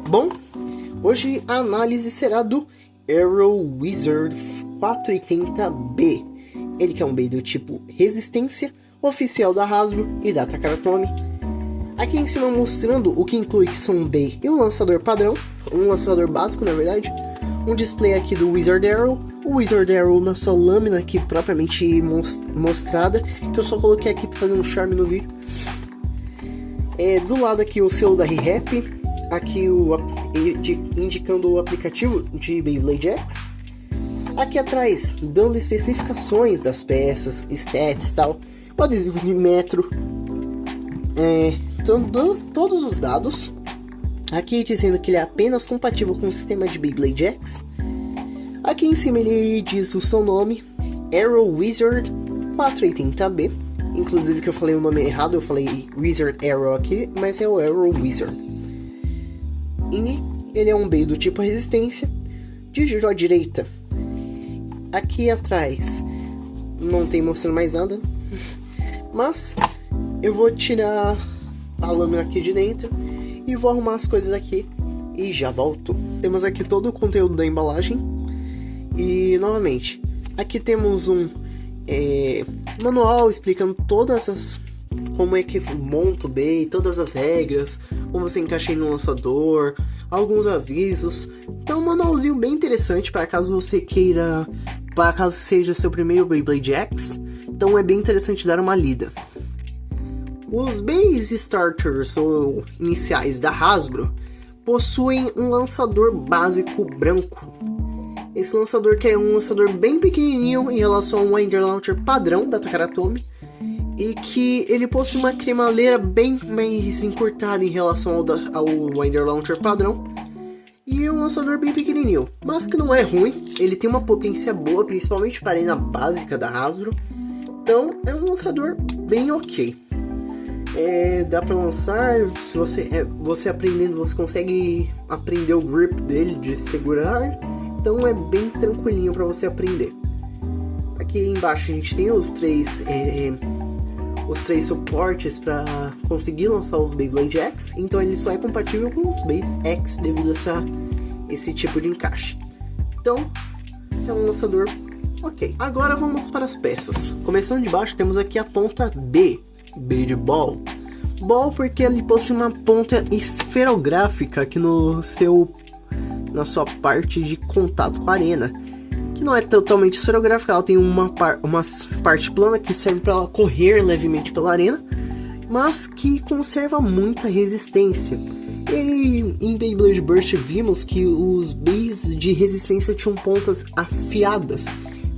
Bom, hoje a análise será do Aero Wizard 480B. Ele que é um B do tipo Resistência, oficial da Hasbro e da Takara Tomy. Aqui em cima mostrando o que inclui, que são um B e um lançador padrão, um lançador básico na verdade, um display aqui do Wizard Arrow, o Wizard Arrow na sua lâmina aqui propriamente mostrada, que eu só coloquei aqui para fazer um charme no vídeo. Do lado aqui o selo da ReHap, aqui indicando o aplicativo de Beyblade X. Aqui atrás, dando especificações das peças, stats e tal, o adesivo de metro, todos os dados. Aqui dizendo que ele é apenas compatível com o sistema de Beyblade X. Aqui em cima ele diz o seu nome, Aero Wizard 480B. Inclusive que eu falei o nome errado, eu falei Wizard Arrow aqui, mas é o Aero Wizard. E ele é um B do tipo Resistência, de giro à direita. Aqui atrás não tem mostrando mais nada, mas eu vou tirar a lâmina aqui de dentro e vou arrumar as coisas aqui e já volto. Temos aqui todo o conteúdo da embalagem e novamente aqui temos um manual explicando como é que monta o B, todas as regras, como você encaixa ele no lançador, alguns avisos. Então um manualzinho bem interessante para caso você queira, para caso seja seu primeiro Beyblade X, então é bem interessante dar uma lida. Os Base Starters ou iniciais da Hasbro possuem um lançador básico branco. Esse lançador que é um lançador bem pequenininho em relação ao Winder Launcher padrão da Takara Tomy, e que ele possui uma cremaleira bem mais encurtada em relação ao Winder Launcher padrão, e é um lançador bem pequenininho, mas que não é ruim. Ele tem uma potência boa, principalmente para a arena básica da Hasbro, então é um lançador bem ok. Dá para lançar, se você aprendendo, você consegue aprender o grip dele de segurar, então é bem tranquilinho para você aprender. Aqui embaixo a gente tem os três suportes para conseguir lançar os Beyblade X, então ele só é compatível com os Base X devido a esse tipo de encaixe. Então é um lançador ok. Agora vamos para as peças. Começando de baixo, temos aqui a ponta B de Ball. Ball porque ele possui uma ponta esferográfica aqui na sua parte de contato com a arena, que não é totalmente esferográfica. Ela tem uma parte plana que serve para ela correr levemente pela arena, mas que conserva muita resistência. E em Beyblade Burst vimos que os Bs de resistência tinham pontas afiadas,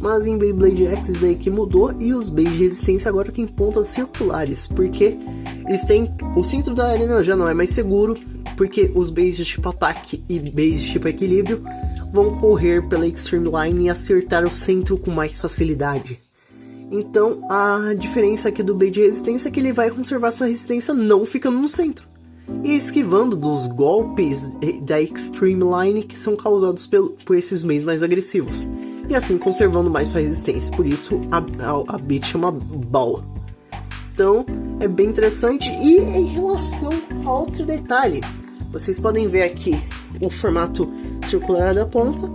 mas em Beyblade X isso aí que mudou, e os Bs de resistência agora tem pontas circulares, porque eles têm o centro da arena já não é mais seguro, porque os Bs de tipo ataque e Bs de tipo equilíbrio vão correr pela Extreme Line e acertar o centro com mais facilidade. Então a diferença aqui do B de resistência é que ele vai conservar sua resistência não ficando no centro e esquivando dos golpes da Extreme Line que são causados por esses Bs mais agressivos, e assim conservando mais sua resistência. Por isso a B chama Ball. Então é bem interessante. E em relação a outro detalhe, vocês podem ver aqui o formato circular da ponta,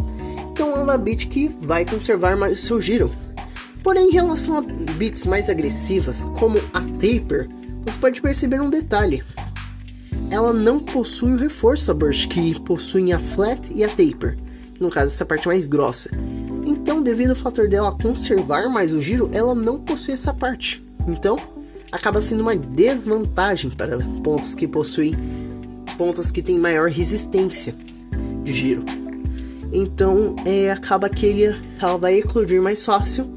então é uma bit que vai conservar mais o seu giro. Porém, em relação a bits mais agressivas, como a Taper, você pode perceber um detalhe: ela não possui o reforço a Burst que possuem a Flat e a Taper, no caso essa parte mais grossa. Então, devido ao fator dela conservar mais o giro, ela não possui essa parte. Então, acaba sendo uma desvantagem para pontas que possuem têm maior resistência de giro. Então acaba que ela vai eclodir mais fácil,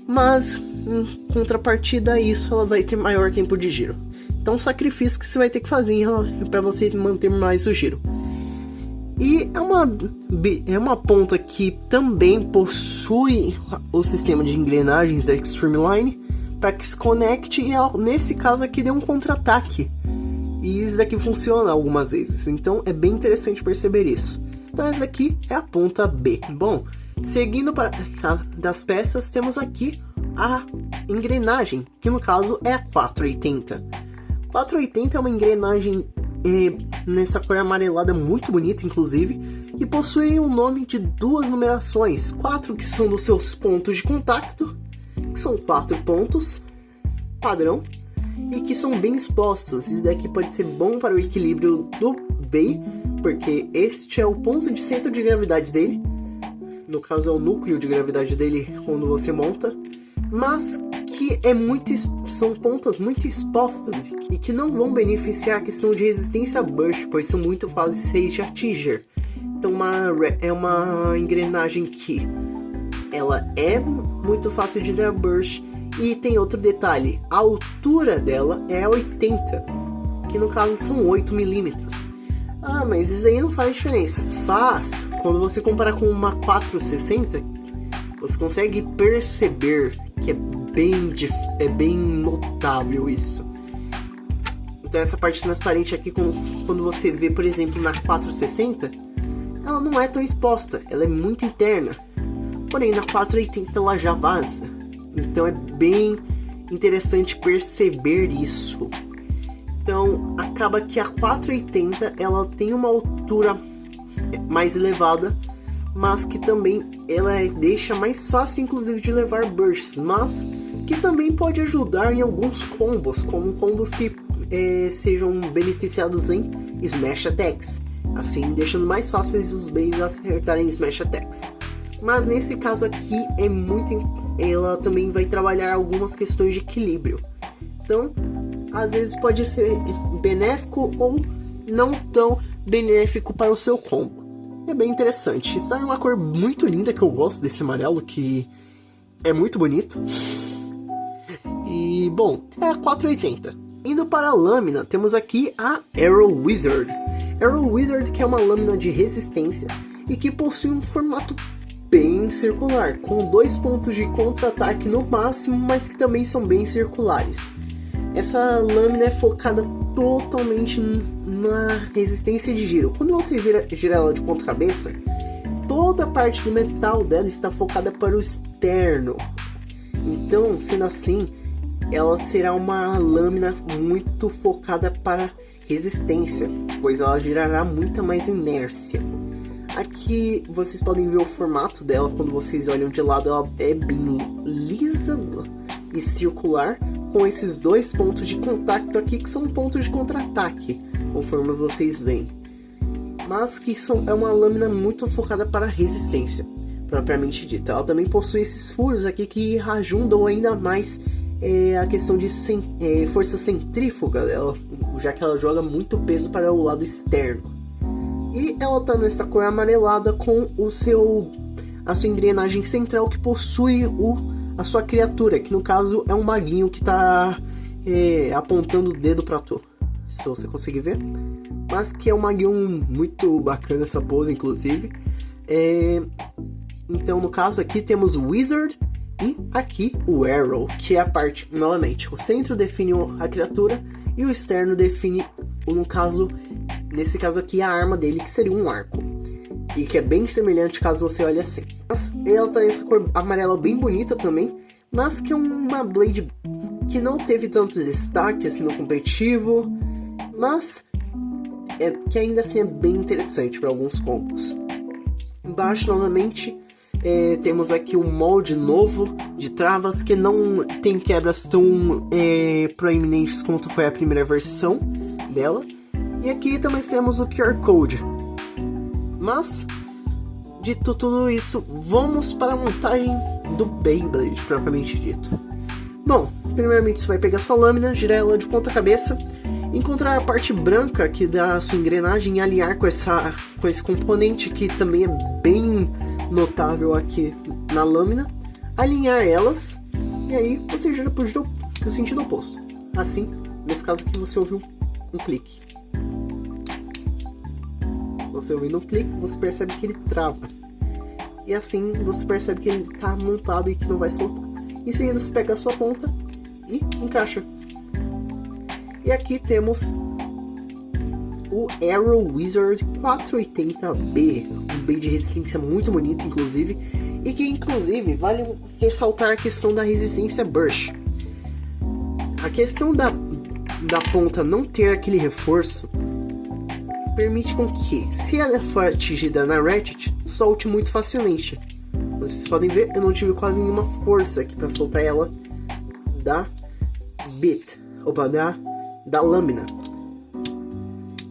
mas em contrapartida a isso ela vai ter maior tempo de giro. Então um sacrifício que você vai ter que fazer para você manter mais o giro. E é uma ponta que também possui o sistema de engrenagens da Extreme Line para que se conecte, e ela, nesse caso aqui deu um contra-ataque. E isso daqui funciona algumas vezes, então é bem interessante perceber isso. Então essa daqui é a ponta B. Bom, seguindo para das peças, temos aqui a engrenagem, que no caso é a 480. 480 é uma engrenagem nessa cor amarelada muito bonita, inclusive, e possui um nome de 2 numerações, 4 que são dos seus pontos de contato, que são 4 pontos padrão, e que são bem expostos. Isso daqui pode ser bom para o equilíbrio do Bey, porque este é o ponto de centro de gravidade dele, no caso é o núcleo de gravidade dele quando você monta, mas que são pontas muito expostas e que não vão beneficiar a questão de resistência a burst, pois são muito fáceis de atingir. Então é uma engrenagem que ela é muito fácil de dar burst. E tem outro detalhe, a altura dela é 80, que no caso são 8 milímetros. Ah, mas isso aí não faz diferença. Faz, quando você comparar com uma 460, você consegue perceber que é bem notável isso. Então essa parte transparente aqui, quando você vê, por exemplo, na 460, ela não é tão exposta, ela é muito interna. Porém, na 480 ela já vaza. Então é bem interessante perceber isso. Então acaba que a 480 ela tem uma altura mais elevada, mas que também ela deixa mais fácil inclusive de levar bursts, mas que também pode ajudar em alguns combos, como combos que sejam beneficiados em Smash Attacks, assim deixando mais fáceis os Beys acertarem Smash Attacks. Mas nesse caso aqui ela também vai trabalhar algumas questões de equilíbrio. Então, às vezes pode ser benéfico ou não tão benéfico para o seu combo. É bem interessante. Isso é uma cor muito linda que eu gosto desse amarelo, que é muito bonito. E, bom, é a 480. Indo para a lâmina, temos aqui a Arrow Wizard. Arrow Wizard, que é uma lâmina de resistência e que possui um formato bem circular, com 2 pontos de contra-ataque no máximo, mas que também são bem circulares. Essa lâmina é focada totalmente na resistência de giro. Quando você gira ela de ponta cabeça, toda a parte do metal dela está focada para o externo. Então, sendo assim, ela será uma lâmina muito focada para resistência, pois ela gerará muita mais inércia. Aqui vocês podem ver o formato dela. Quando vocês olham de lado, ela é bem lisa e circular, com esses 2 pontos de contato aqui, que são pontos de contra-ataque, conforme vocês veem, mas que é uma lâmina muito focada para resistência, propriamente dita. Ela também possui esses furos aqui que ajudam ainda mais a questão de força centrífuga dela, já que ela joga muito peso para o lado externo. E ela tá nessa cor amarelada com a sua engrenagem central, que possui a sua criatura, que no caso é um maguinho que tá apontando o dedo pra tu, se você conseguir ver. Mas que é um maguinho muito bacana essa pose, inclusive. Então no caso aqui temos o Wizard e aqui o Arrow, que é a parte, novamente, o centro define a criatura e o externo define, nesse caso aqui, a arma dele, que seria um arco. E que é bem semelhante caso você olhe assim. Mas ela tá nessa cor amarela bem bonita também, mas que é uma Blade que não teve tanto destaque assim no competitivo, mas que ainda assim é bem interessante para alguns combos. Embaixo, novamente, temos aqui um molde novo de travas que não tem quebras tão proeminentes quanto foi a primeira versão dela. E aqui também temos o QR Code. Mas, dito tudo isso, vamos para a montagem do Beyblade, propriamente dito. Bom, primeiramente você vai pegar sua lâmina, girar ela de ponta cabeça, encontrar a parte branca aqui da sua engrenagem e alinhar com esse componente que também é bem notável aqui na lâmina, alinhar elas, e aí você gira para o sentido oposto. Assim, nesse caso aqui você ouviu um clique. Você ouvindo um clique, você percebe que ele trava. E assim você percebe que ele está montado e que não vai soltar. Em seguida você pega a sua ponta e encaixa. E aqui temos o Arrow Wizard 480B, um bem de resistência muito bonito, inclusive, e que inclusive vale ressaltar a questão da resistência burst. A questão da ponta não ter aquele reforço permite com que, se ela for atingida na Ratchet, solte muito facilmente. Vocês podem ver, eu não tive quase nenhuma força aqui para soltar ela da da lâmina.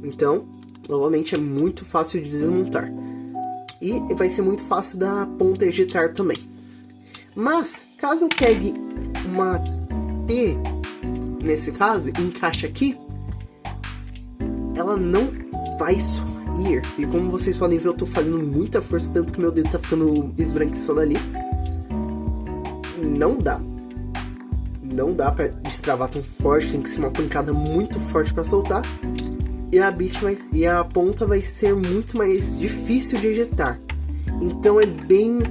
Então, novamente, é muito fácil de desmontar. E vai ser muito fácil da ponta ejetar também. Mas, caso eu pegue uma T, nesse caso, e encaixe aqui, ela não vai sair. E como vocês podem ver, eu tô fazendo muita força, tanto que meu dedo tá ficando esbranquiçando ali. Não dá. Não dá pra destravar tão forte, tem que ser uma pancada muito forte pra soltar. E a ponta vai ser muito mais difícil de ejetar. Então é bem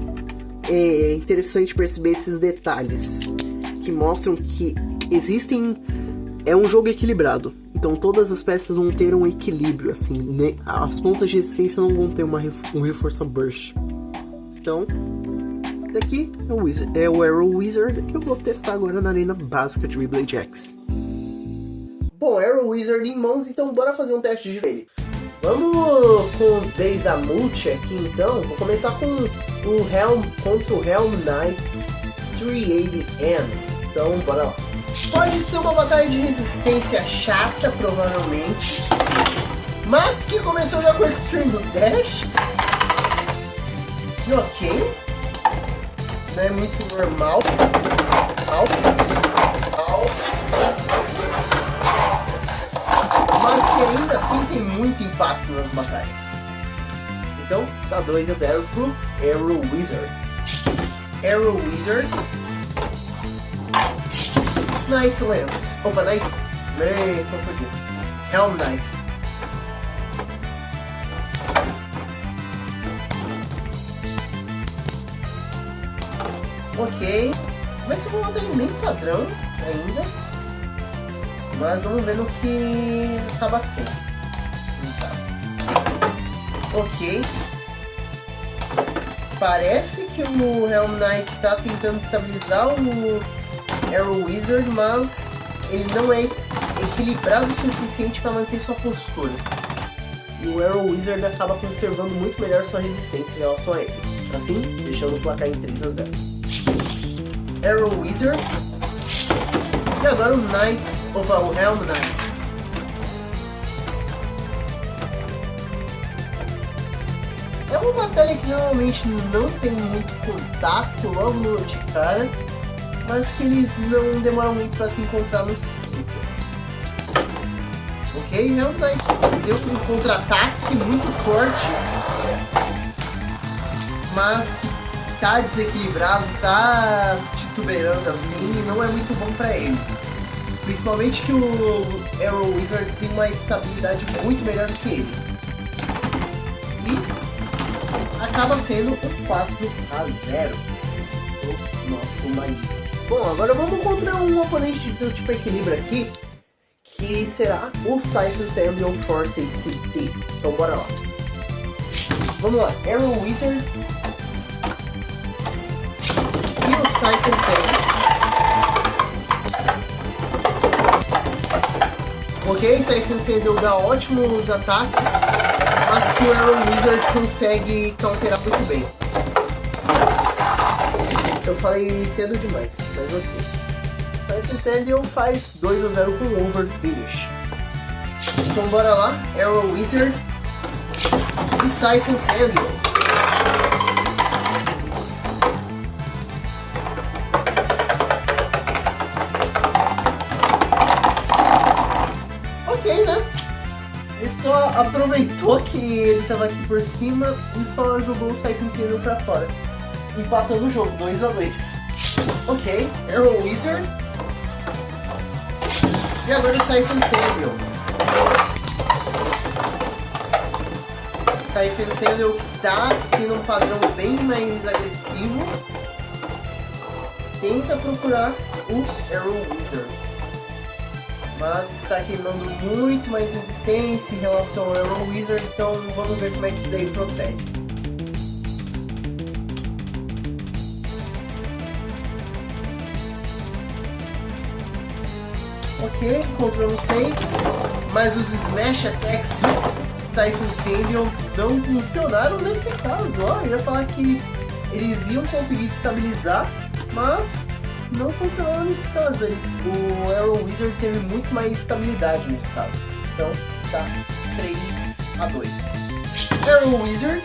interessante perceber esses detalhes que mostram que existem... É um jogo equilibrado. Então todas as peças vão ter um equilíbrio, assim, né? As pontas de resistência não vão ter um Reforça Burst. Então, daqui é o Arrow Wizard, que eu vou testar agora na arena básica de Beyblade X. Bom, Arrow Wizard em mãos, então bora fazer um teste de ele. Vamos com os Bays da Multi aqui então. Vou começar com o Helm contra o Helm Knight 380M. Então bora lá. Pode ser uma batalha de resistência chata, provavelmente, mas que começou já com o Extreme do Dash. E ok, não é muito normal. Mas que ainda assim tem muito impacto nas batalhas. Então dá 2-0 pro Arrow Wizard. Arrow Wizard. Knight Lance. Opa, Knight. Confundi. Helm Knight. Ok. Vai ser uma batalha bem padrão ainda. Mas vamos ver no que acaba sendo. Então. Ok. Parece que o Helm Knight está tentando estabilizar o Arrow Wizard, mas ele não é equilibrado o suficiente para manter sua postura. E o Arrow Wizard acaba conservando muito melhor sua resistência em relação a ele. Assim, deixando o placar em 3-0. Arrow Wizard. E agora o Knight, o Helm Knight. É uma batalha que normalmente não tem muito contato logo de cara, mas que eles não demoram muito para se encontrar no ciclo. Ok, Helm Knight deu um contra-ataque muito forte, mas tá desequilibrado, tá titubeando assim, e não é muito bom para ele. Principalmente que o Arrow Wizard tem uma estabilidade muito melhor do que ele. E acaba sendo um 4-0 do nosso Maíra. Bom, agora vamos encontrar um oponente do tipo equilíbrio aqui, que será o Siphon Sandal Force XT. Então bora lá. Vamos lá, Arrow Wizard e o Siphon Sandal. Ok, Siphon Sandal dá ótimos ataques, mas que o Arrow Wizard consegue counterar muito bem. Eu falei cedo demais, mas ok. Siphon Sandal faz 2-0 com Over Finish. Então bora lá, Arrow Wizard e Siphon Sandal. Ok, né? Ele só aproveitou que ele estava aqui por cima e só jogou o Siphon Sandal pra fora, empatando o jogo, 2-2. Ok, Arrow Wizard. E agora o Siphon Sandal. Siphon Sandal tá tendo um padrão bem mais agressivo. Tenta procurar o Arrow Wizard, mas está queimando muito mais resistência em relação ao Arrow Wizard, então vamos ver como é que isso daí procede. Ok, controle safe, mas os Smash Attacks do Scythe Incendium não funcionaram nesse caso, ó. Eu ia falar que eles iam conseguir estabilizar, mas não funcionaram nesse caso aí. O Arrow Wizard teve muito mais estabilidade nesse caso. Então tá 3-2. Arrow Wizard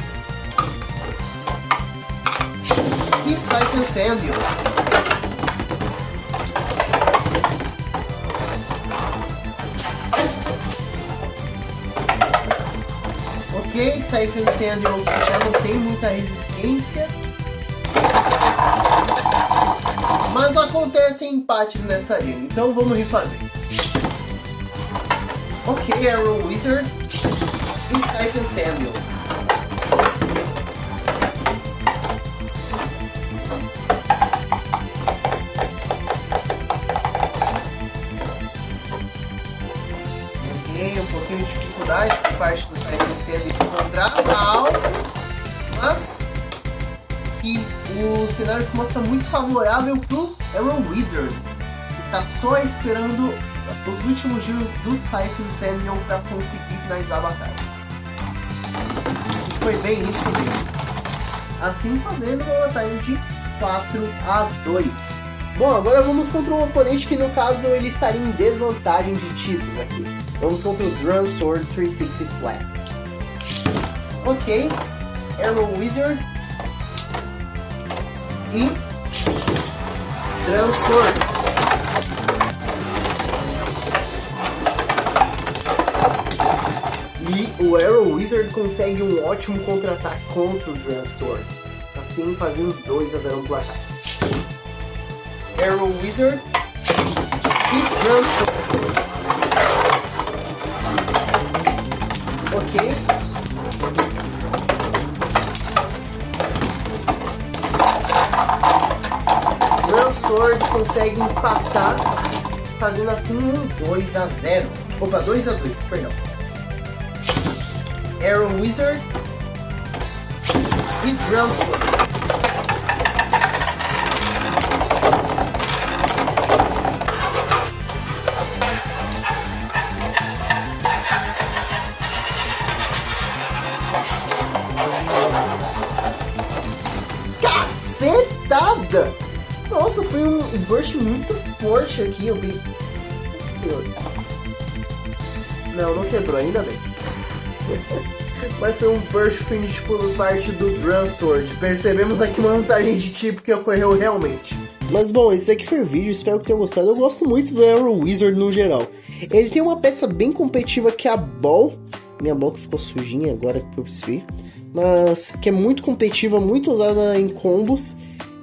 e Scythe Incendium. Ok, Scythe Incendium já não tem muita resistência, mas acontecem empates nessa arena, então vamos refazer. Ok, Arrow Wizard e Scythe Incendium. Ok, um pouquinho de dificuldade por parte do Scythe Incendium encontrar a alvo, mas que o cenário se mostra muito favorável pro Arrow Wizard, que está só esperando os últimos giros do Scythe Incendium para conseguir finalizar a batalha. E foi bem isso mesmo. Assim fazendo uma batalha de 4-2. Bom, agora vamos contra um oponente que no caso ele estaria em desvantagem de tipos aqui. Vamos contra o Dransword 360 Flat. Ok, Arrow Wizard e Dransword. E o Arrow Wizard consegue um ótimo contra-ataque contra o Dransword, assim fazendo 2-0 no placar. Arrow Wizard e Dransword. Ok. Dransword consegue empatar, fazendo assim um 2-0. Opa, 2-2, perdão. Arrow Wizard e Dransword. Cacetada! Nossa, foi um burst muito forte aqui. Eu vi. Não quebrou, ainda bem. Mas foi um burst finish por parte do Dransword. Percebemos aqui uma vantagem de tipo que ocorreu realmente. Mas bom, esse aqui foi o vídeo, espero que tenham gostado. Eu gosto muito do Arrow Wizard no geral. Ele tem uma peça bem competitiva que é a Ball. Minha Ball que ficou sujinha agora que eu percebi. Mas que é muito competitiva, muito usada em combos.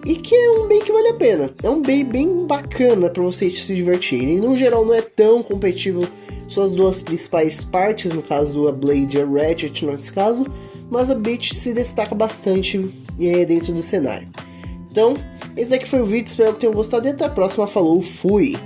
E que é um bem que vale a pena. É um bem bem bacana pra você se divertir. E no geral não é tão competitivo. São as duas principais partes, no caso a Blade e a Ratchet nesse caso. Mas a Beat se destaca bastante dentro do cenário. Então, esse aqui foi o vídeo, espero que tenham gostado e até a próxima. Falou, fui!